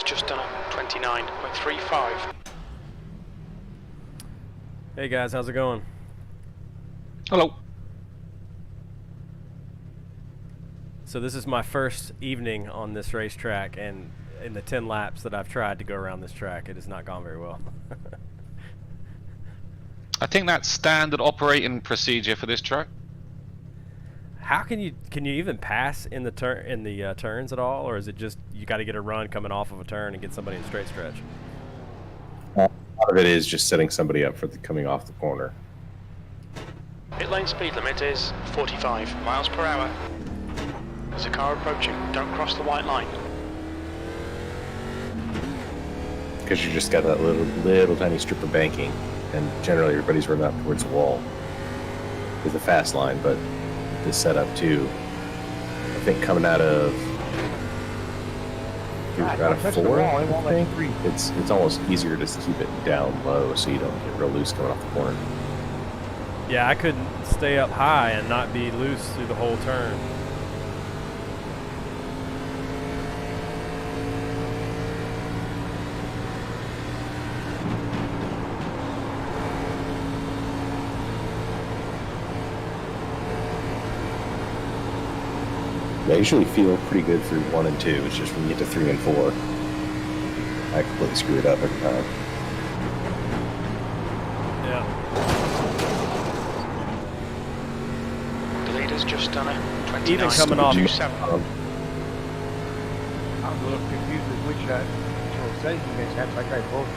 just done a 29.35. Hey guys, how's it going? Hello. So this is my first evening on this racetrack, and in the 10 laps that I've tried to go around this track, it has not gone very well. I think that's standard operating procedure for this track. How can you even pass in the turns at all, or is it just you got to get a run coming off of a turn and get somebody in straight stretch? A lot of it is just setting somebody up for coming off the corner. Pit lane speed limit is 45 miles per hour. There's a car approaching. Don't cross the white line. Because you just got that little tiny strip of banking, and generally everybody's running up towards the wall with the fast line, but the setup too, I think coming out of four, I think it's almost easier to just keep it down low so you don't get real loose coming off the corner. Yeah, I couldn't stay up high and not be loose through the whole turn. I usually feel pretty good through 1 and 2. It's just when you get to 3 and 4, I completely screw it up every time. Yeah. The leader's just done a 29. Even coming off. I'm a little confused with which settings you guys have. So I tried both.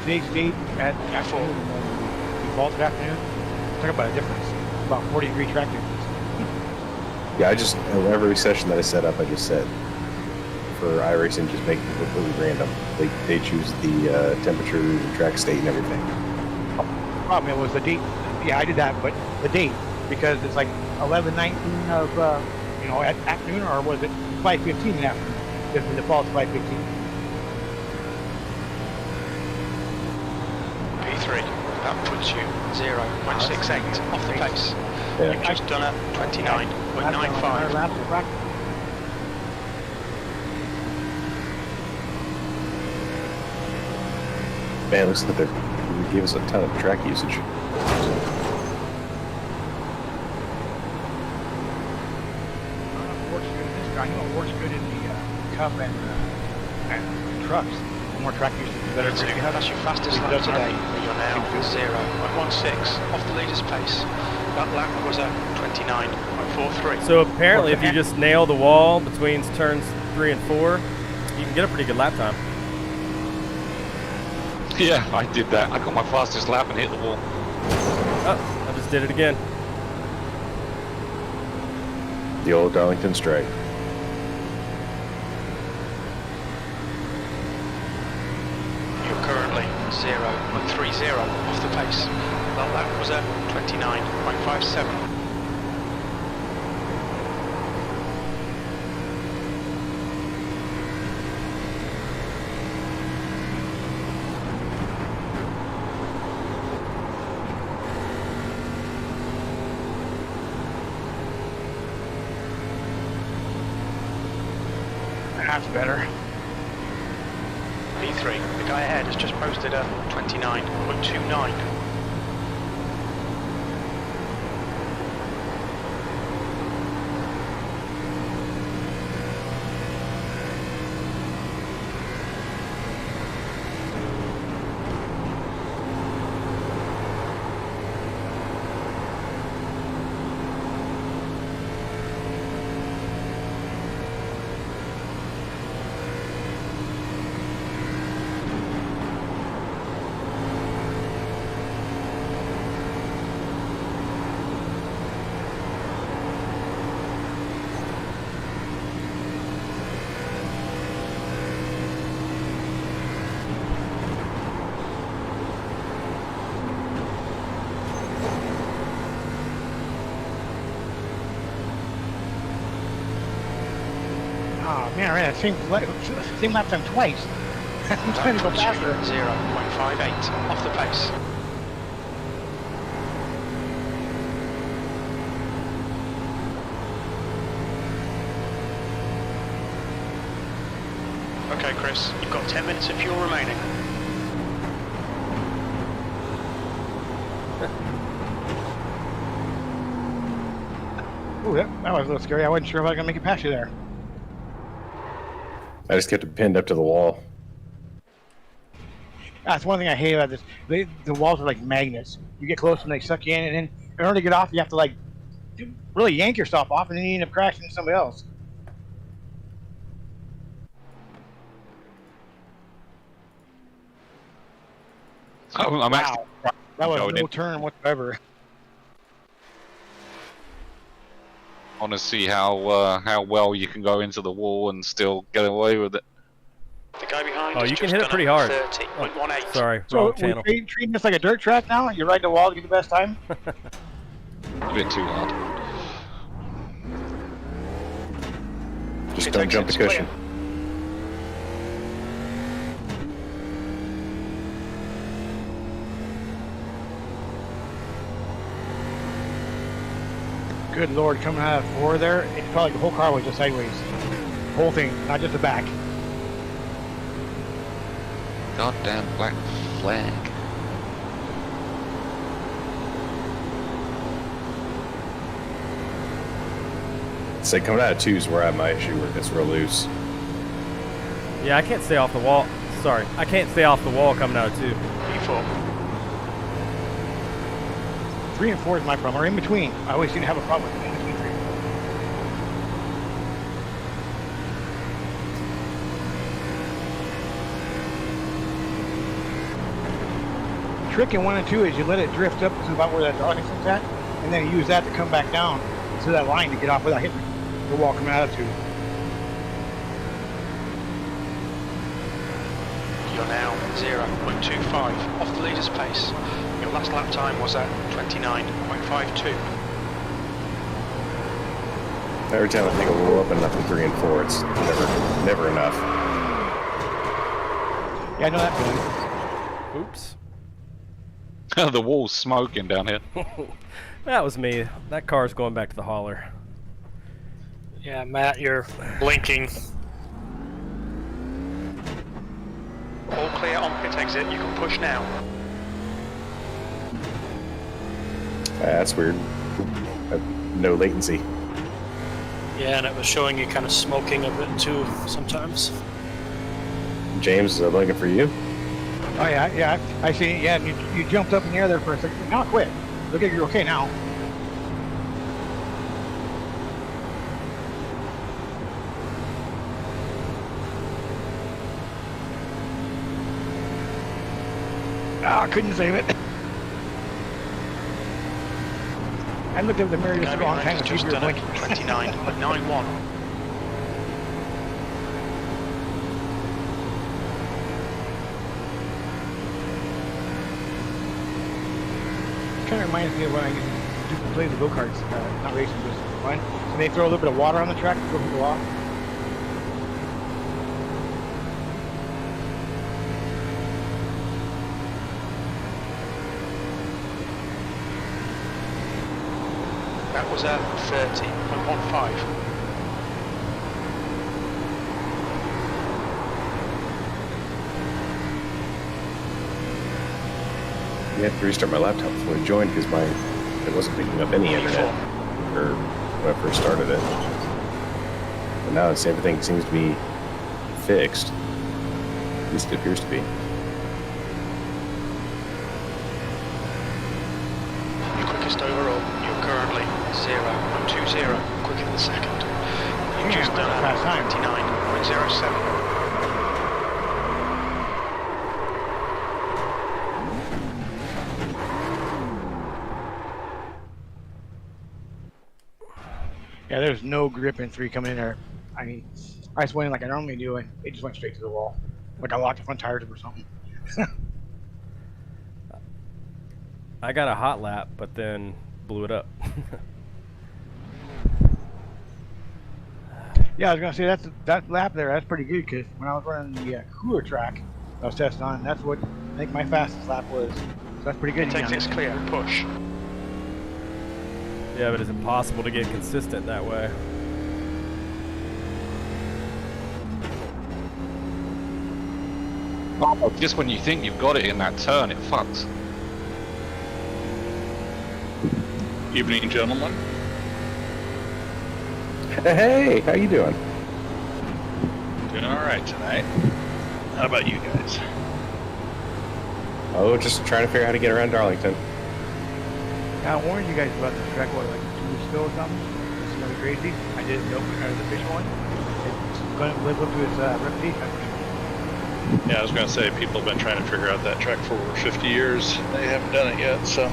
Today's date at afternoon and the default afternoon. Talk about a difference. About 40-degree track difference. Yeah, every session that I set up, I just set for iRacing, just make it completely random. They choose the temperature, the track state, and everything. The problem was the date. Yeah, I did that, but the date, because it's like 11:19 of at afternoon, or was it 5:15 in the afternoon? Because the default's 5:15. P3, that puts you 0.68 off the pace. Yeah. You've just done a 29.95. Man, looks like they gave us a ton of track usage. I know it works good in the Cup and trucks. More track usage is better. That's your fastest lap today. You're now 0.16 off the leader's pace. That lap was a 29.43. So apparently, if you just nail the wall between turns 3 and 4, you can get a pretty good lap time. Yeah, I did that. I got my fastest lap and hit the wall. Oh, I just did it again. The old Darlington strike. You're currently 0.30 off the pace. That lap was a 29.57. That's better. P3, the guy ahead has just posted a 29.29. Oh man, I ran that same lap time twice. I'm trying to go faster. 0.58 off the pace. Okay, Chris, you've got 10 minutes of fuel remaining. Ooh, that was a little scary. I wasn't sure if I was gonna make it past you there. I just kept it pinned up to the wall. That's one thing I hate about this. The walls are like magnets. You get close and they suck you in, and then in order to get off, you have to like really yank yourself off, and then you end up crashing into somebody else. I'm actually That was going no in. turn whatsoever. want to see how well you can go into the wall and still get away with it. The guy behind Oh, has you can just hit it done pretty a hard. 30.18. Sorry, So wrong channel. we're treating this like a dirt track now? You ride the wall to get the best time? A bit too hard. Just It don't takes jump the its clear. cushion. Good Lord, coming out of 4 there, it felt like the whole car was just sideways. The whole thing, not just the back. Goddamn black flag. Say coming out of 2 is where I have my issue, where it gets real loose. Yeah, I can't stay off the wall. Sorry, I can't stay off the wall coming out of 2. P4. 3 and 4 is my problem, or in between. I always seem to have a problem with in between 3 and 4. Trick in 1 and 2 is you let it drift up to about where that Darlington's at, and then you use that to come back down to that line to get off without hitting the wall coming out of 2. You're now 0.25 off the leader's pace. Your last lap time was at 29.52. Every time I take a roll up and up in 3 and 4, it's never enough. Yeah, I know that feeling. Oops. The wall's smoking down here. That was me. That car's going back to the hauler. Yeah, Matt, you're blinking. All clear on pit exit, you can push now. That's weird. No latency. Yeah, and it was showing you kind of smoking a bit too sometimes. James, is that looking for you? Oh yeah, I see. Yeah, you jumped up in the air there for a second. Now quit. Look at you're okay now. Ah, couldn't save it. I looked at the mirror The just guy a long behind time has to just keep your done blinking. a 29.91. Kind of reminds me of when I used to play the go-karts, not racing, just fun. So they throw a little bit of water on the track to throw people off. That was a 30.15. You had to restart my laptop before I joined because it wasn't picking up any internet or when I first started it. But now everything seems to be fixed. At least it appears to be. Your quickest overall, you're currently 0.20, quicker than second. You've Yeah, just done a fast time. 29.07. Yeah, there's no grip in 3 coming in there. I mean, I just went in like I normally do, and it just went straight to the wall. Like I locked the front tires up or something. I got a hot lap, but then blew it up. Yeah, I was gonna say that lap there. That's pretty good because when I was running the cooler track, I was testing on. That's what I think my fastest lap was. So that's pretty good. Pit exit's clear, push. Yeah, but it's impossible to get consistent that way. Oh, just when you think you've got it in that turn, it fucks. Evening, gentlemen. Hey, how you doing? Doing all right tonight. How about you guys? Oh, just trying to figure out how to get around Darlington. I warned you guys about this track, what, like 2 weeks ago or something? It's gonna be crazy. I did the open or the fish one. It's gonna live up to its reputation. Yeah, I was going to say, people have been trying to figure out that track for over 50 years. They haven't done it yet, so.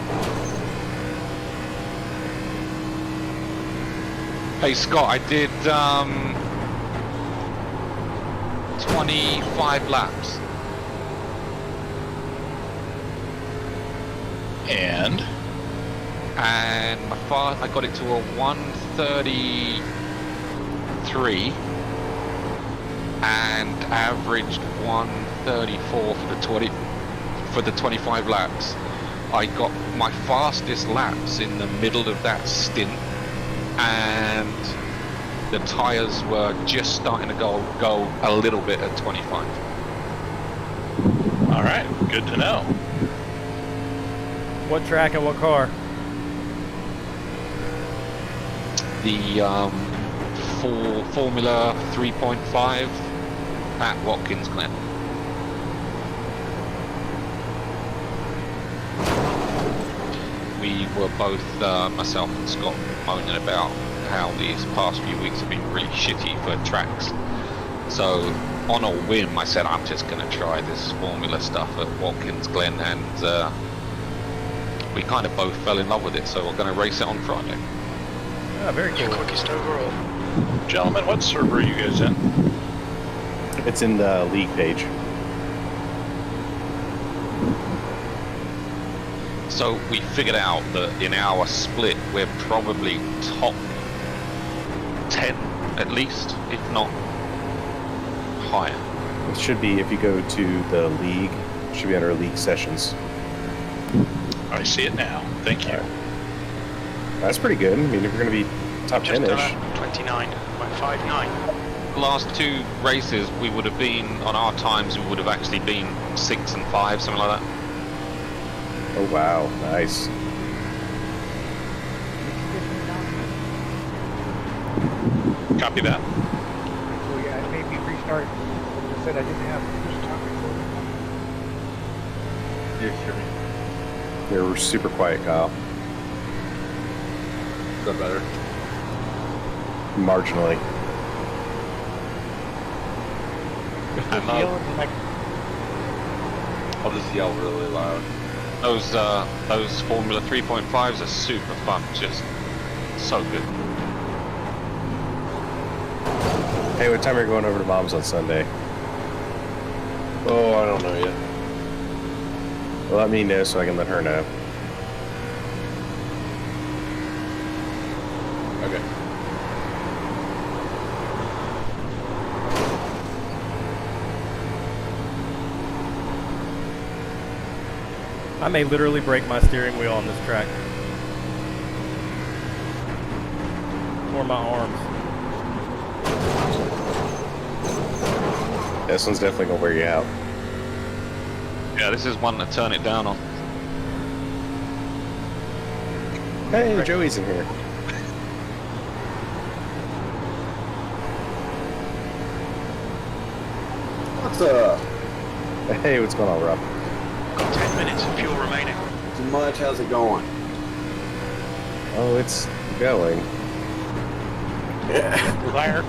Hey Scott, I did 25 laps. And And I got it to a 133 and averaged 134 for the 25 laps. I got my fastest laps in the middle of that stint, and the tires were just starting to go a little bit at 25. all right, good to know. What track and what car? The Formula 3.5 at Watkins Glen. We were both, myself and Scott, moaning about how these past few weeks have been really shitty for tracks. So, on a whim, I said I'm just going to try this Formula stuff at Watkins Glen, and we kind of both fell in love with it, so we're going to race it on Friday. Oh, very Your cool. quickest overall. Gentlemen, what server are you guys in? It's in the league page. So we figured out that in our split, we're probably top 10 at least, if not higher. It should be, if you go to the league, it should be under league sessions. I see it now. Thank you. That's pretty good. I mean, if you're going to be top Just done 10-ish. a 29, went 5.9. The last two races, we would have been, on our times, we would have actually been 6 and 5, something like that. Oh, wow. Nice. Copy that. So yeah, it made me restart. I said I didn't have this time recorded. You're super quiet, Kyle. Is that better? Marginally. I'll just yell really loud. Those Formula 3.5s are super fun, just so good. Hey, what time are you going over to Mom's on Sunday? Oh, I don't know yet. Well, let me know so I can let her know. Okay. I may literally break my steering wheel on this track. Or my arms. This one's definitely going to wear you out. Yeah, this is one to turn it down on. Hey, Joey's in here. What's up? Hey, what's going on, Rob? Got 10 minutes of fuel remaining. Too much? How's it going? Oh, it's going. Liar.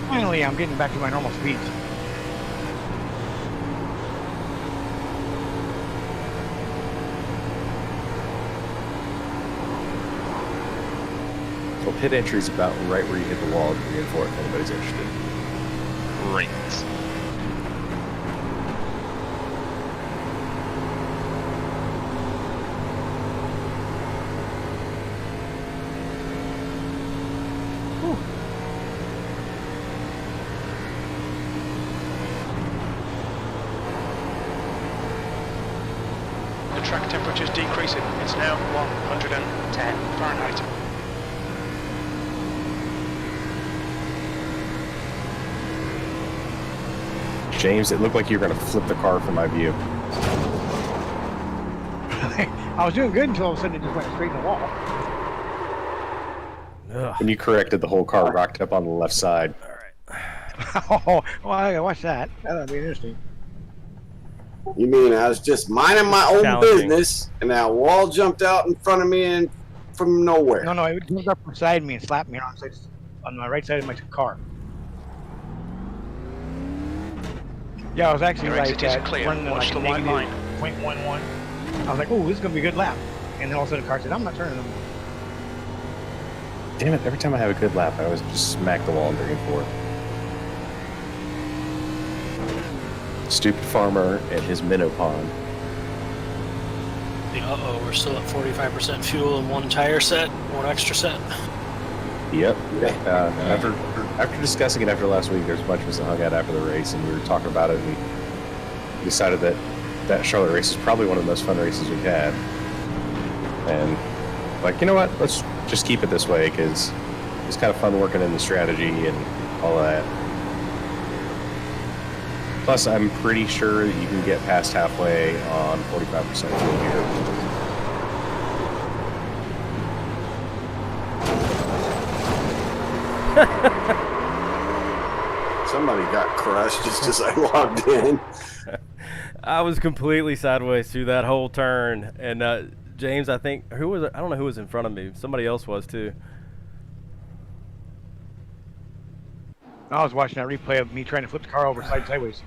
Finally, I'm getting back to my normal speeds. Well, pit entry's about right where you hit the wall. You're in for it if anybody's interested. Great. track temperature's decreasing. It's now 110 Fahrenheit. James, it looked like you were going to flip the car from my view. I was doing good until all of a sudden it just went straight in the wall. Ugh. When you corrected, the whole car rocked up on the left side. Oh, well, I gotta watch that. That'll be interesting. You mean I was just minding my own Challenging. business, and that wall jumped out in front of me and from nowhere? No, it jumped up beside me and slapped me on the right side of my car. Yeah, I was actually Your like exit is clear. running Watch like the white line. -0.11. I was like, oh, this is gonna be a good lap. And then all of a sudden the car said, I'm not turning them. Damn it, every time I have a good lap, I always just smack the wall in 3 and 4. Stupid farmer and his minnow pond. Uh-oh, we're still at 45% fuel and 1 tire set, 1 extra set. Yep. After discussing it after last week, there's a bunch of us that hung out after the race, and we were talking about it, and we decided that Charlotte race is probably one of the most fun races we've had. And, like, you know what? Let's just keep it this way, because it's kind of fun working in the strategy and all that. Plus, I'm pretty sure that you can get past halfway on 45% fuel here. Somebody got crushed just as I logged in. I was completely sideways through that whole turn, and James, I think I don't know who was in front of me. Somebody else was too. I was watching that replay of me trying to flip the car over sideways.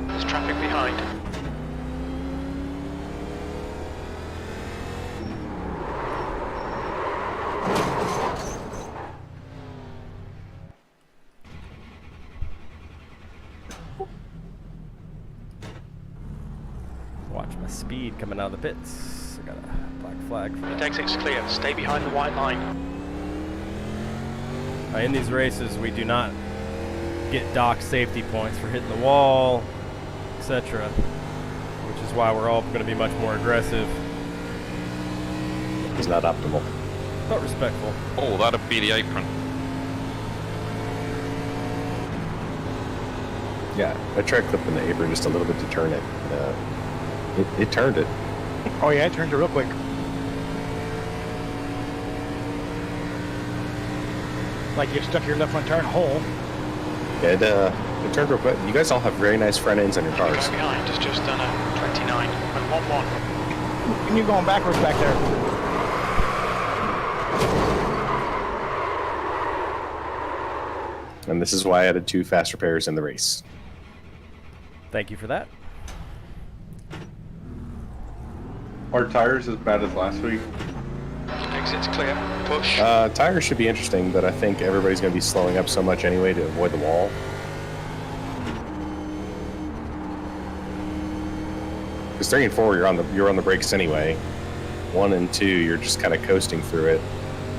There's traffic behind. Watch my speed coming out of the pits. I got a black flag for Pit that. exit's clear. Stay behind the white line. In these races, we do not get dock safety points for hitting the wall, etc., which is why we're all going to be much more aggressive, It's not optimal. but respectful. Oh, that'd be the apron. Yeah, I tried clipping the apron just a little bit to turn it. It turned it. Oh yeah, it turned it real quick. Like you stuck your left front tire in a hole. It turned real quick. You guys all have very nice front ends on your The cars. guy behind has just done a 29 and 1-1. And you're going backwards back there. And this is why I added 2 fast repairs in the race. Thank you for that. Are tires as bad as last week? Exit's clear. Push. Tires should be interesting, but I think everybody's going to be slowing up so much anyway to avoid the wall. Because 3 and 4, you're on the brakes anyway. 1 and 2, you're just kind of coasting through it.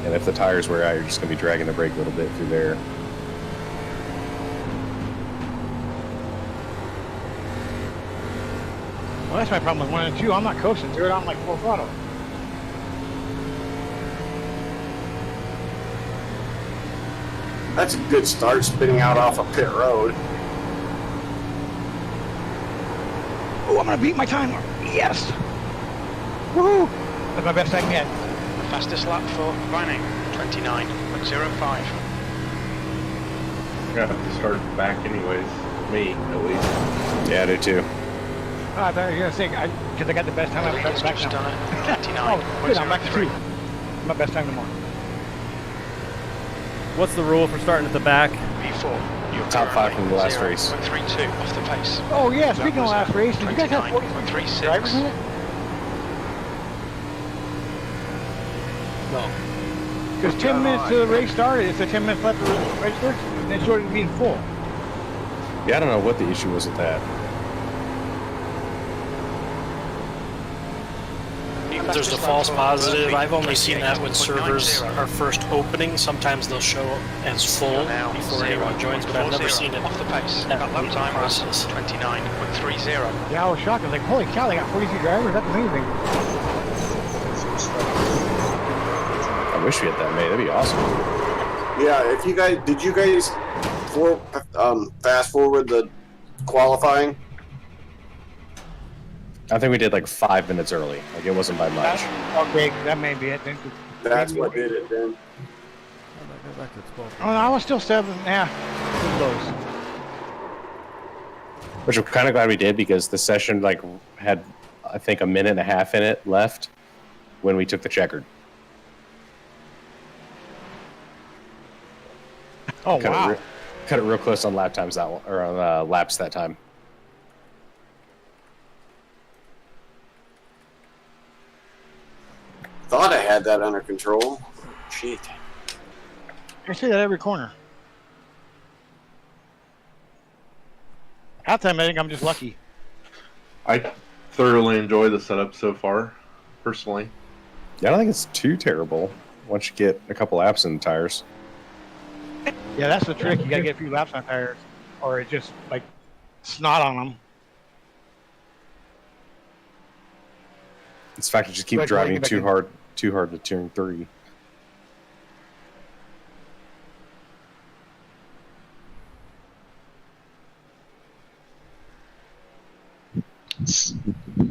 And if the tires wear out, you're just going to be dragging the brake a little bit through there. Well, that's my problem with 1 and 2. I'm not coasting through it. I'm like full throttle. That's a good start, spinning out off a pit road. Oh, I'm gonna beat my timer. Yes. Woohoo! That's my best time yet. Fastest lap for Vining. 29.05. I'm gonna have to start back anyways. Me, at least. Yeah, I do too. I thought you were gonna say because I got the best time. I'm Leader's back just now. done a Oh, good. I'm back to 2. 29.03. My best time tomorrow. What's the rule for starting at the back? P4. You're Top 5 from the last race. 0.32 off the pace. Oh yeah. That Speaking of was last race, did you guys have 29.36. drivers in it? No. Because 10 minutes to the race started, it's a 10 minutes left to the race starts, and it started being full. Yeah, I don't know what the issue was with that. New there's a false positive. I've only seen that when servers are first opening. Sometimes they'll show as full before anyone joins, but I've never seen it off the pace. That lap time was 29.30. Yeah, I was shocked. I was like, holy cow, they got 42 drivers. That's amazing. I wish we had that many. That'd be awesome. Yeah, if you guys did you guys fast forward the qualifying? I think we did like 5 minutes early. Like it wasn't by much. Okay, that may be it. Then. That's what did it then. Oh, no, I was still 7. Yeah, close. Which I'm kind of glad we did because the session like had I think a minute and a half in it left when we took the checkered. Oh wow! Cut it real close on lap times that one, or on laps that time. Thought I had that under control. Shit. I see that every corner. Halftime, I think I'm just lucky. I thoroughly enjoy the setup so far, personally. Yeah, I don't think it's too terrible once you get a couple laps in the tires. Yeah, that's the trick. You gotta get a few laps on tires, or it just like snot on them. It's the fact you just keep driving too hard to turn 3.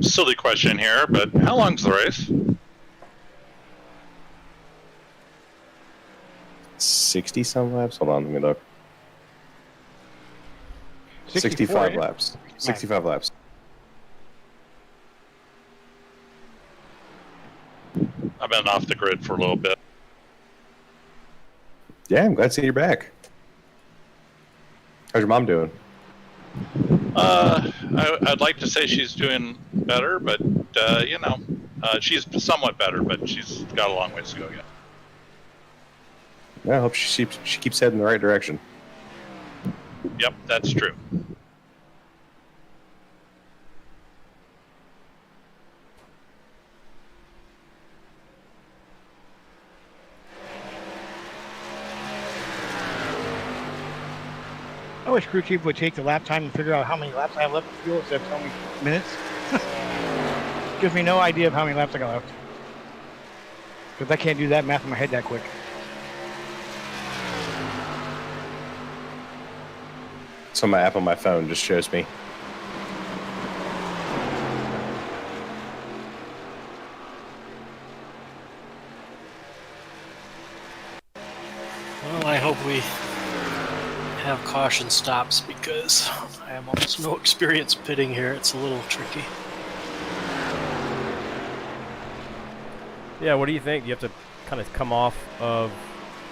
Silly question here, but how long's the race? 60 some laps. Hold on, let me look. 65 yeah. laps. 65 laps. I've been off the grid for a little bit. Yeah, I'm glad to see you're back. How's your mom doing? I'd like to say she's doing better, but she's somewhat better, but she's got a long ways to go yet. Yeah, I hope she keeps heading in the right direction. Yep, that's true. I wish crew chief would take the lap time and figure out how many laps I have left of fuel instead of telling me minutes. Gives me no idea of how many laps I got left. Because I can't do that math in my head that quick. So my app on my phone just shows me. Well, I hope we have caution stops because I have almost no experience pitting here. It's a little tricky. Yeah, what do you think? Do you have to kind of come off of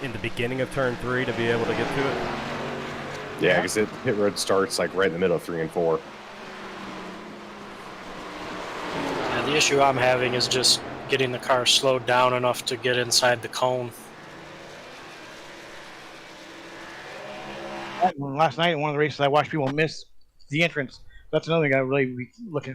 in the beginning of turn 3 to be able to get to it? Yeah, because pit road starts like right in the middle of 3 and 4. Yeah, the issue I'm having is just getting the car slowed down enough to get inside the cone. Last night in one of the races, I watched people miss the entrance. That's another thing I really be looking